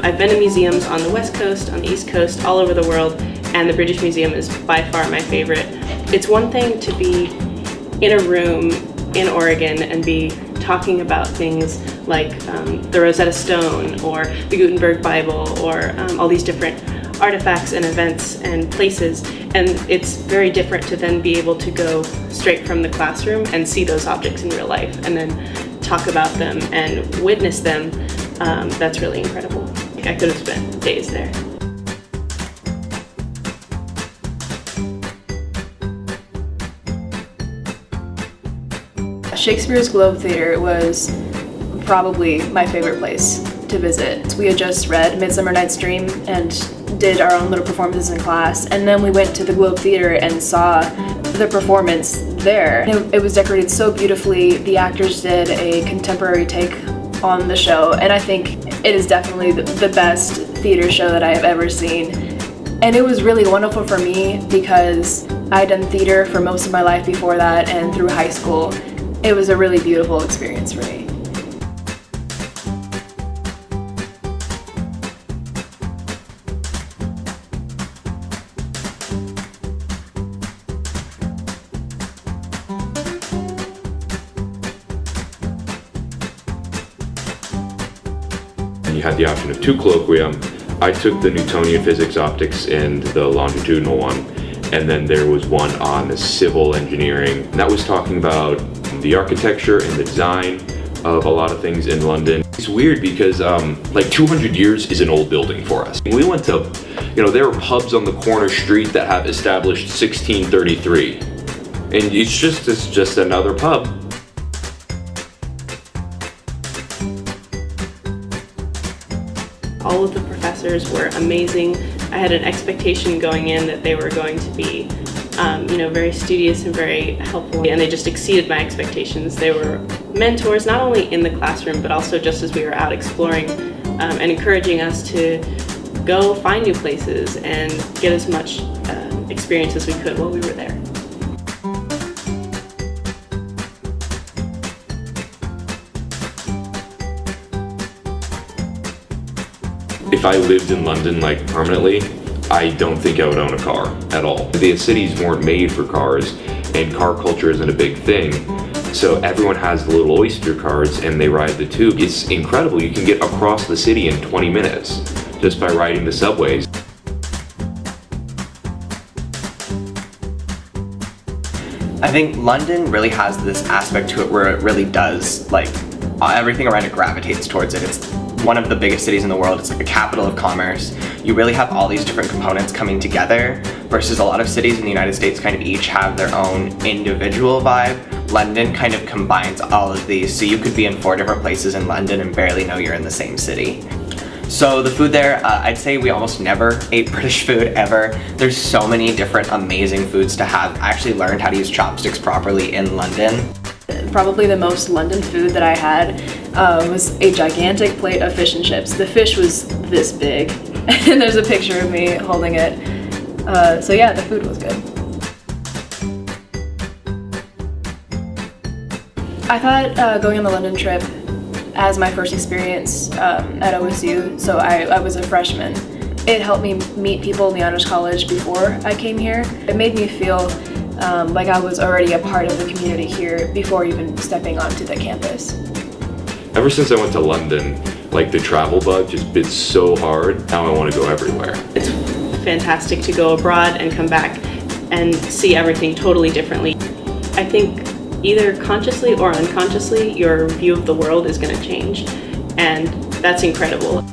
I've been to museums on the West Coast, on the East Coast, all over the world, and the British Museum is by far my favorite. It's one thing to be in a room in Oregon and be talking about things like the Rosetta Stone or the Gutenberg Bible or all these different artifacts and events and places, and it's very different to then be able to go straight from the classroom and see those objects in real life and then talk about them and witness them. That's really incredible. I could have spent days there. Shakespeare's Globe Theatre was probably my favorite place to visit. We had just read Midsummer Night's Dream and did our own little performances in class, and then we went to the Globe Theatre and saw the performance there. It was decorated so beautifully. The actors did a contemporary take on the show, and I think it is definitely the best theater show that I have ever seen. And it was really wonderful for me because I had done theater for most of my life before that and through high school. It was a really beautiful experience for me. You had the option of 2 colloquium. I took the Newtonian physics, optics, and the longitudinal one, and then there was one on the civil engineering. And that was talking about the architecture and the design of a lot of things in London. It's weird because like 200 years is an old building for us. We went to, there are pubs on the corner street that have established 1633, and it's just another pub. All of the professors were amazing. I had an expectation going in that they were going to be, very studious and very helpful, and they just exceeded my expectations. They were mentors, not only in the classroom, but also just as we were out exploring and encouraging us to go find new places and get as much experience as we could while we were there. If I lived in London permanently, I don't think I would own a car at all. The cities weren't made for cars, and car culture isn't a big thing. So everyone has the little Oyster cards and they ride the tube. It's incredible. You can get across the city in 20 minutes just by riding the subways. I think London really has this aspect to it where it really does, everything around it gravitates towards it. It's one of the biggest cities in the world. It's like the capital of commerce. You really have all these different components coming together versus a lot of cities in the United States kind of each have their own individual vibe. London kind of combines all of these, so you could be in 4 different places in London and barely know you're in the same city. So the food there, I'd say we almost never ate British food ever. There's so many different amazing foods to have. I actually learned how to use chopsticks properly in London. Probably the most London food that I had was a gigantic plate of fish and chips. The fish was this big, and there's a picture of me holding it. So yeah, the food was good. I thought going on the London trip as my first experience at OSU, so I was a freshman. It helped me meet people in the Honors College before I came here. It made me feel like I was already a part of the community here before even stepping onto the campus. Ever since I went to London, the travel bug just bit so hard. Now I want to go everywhere. It's fantastic to go abroad and come back and see everything totally differently. I think either consciously or unconsciously, your view of the world is going to change, and that's incredible.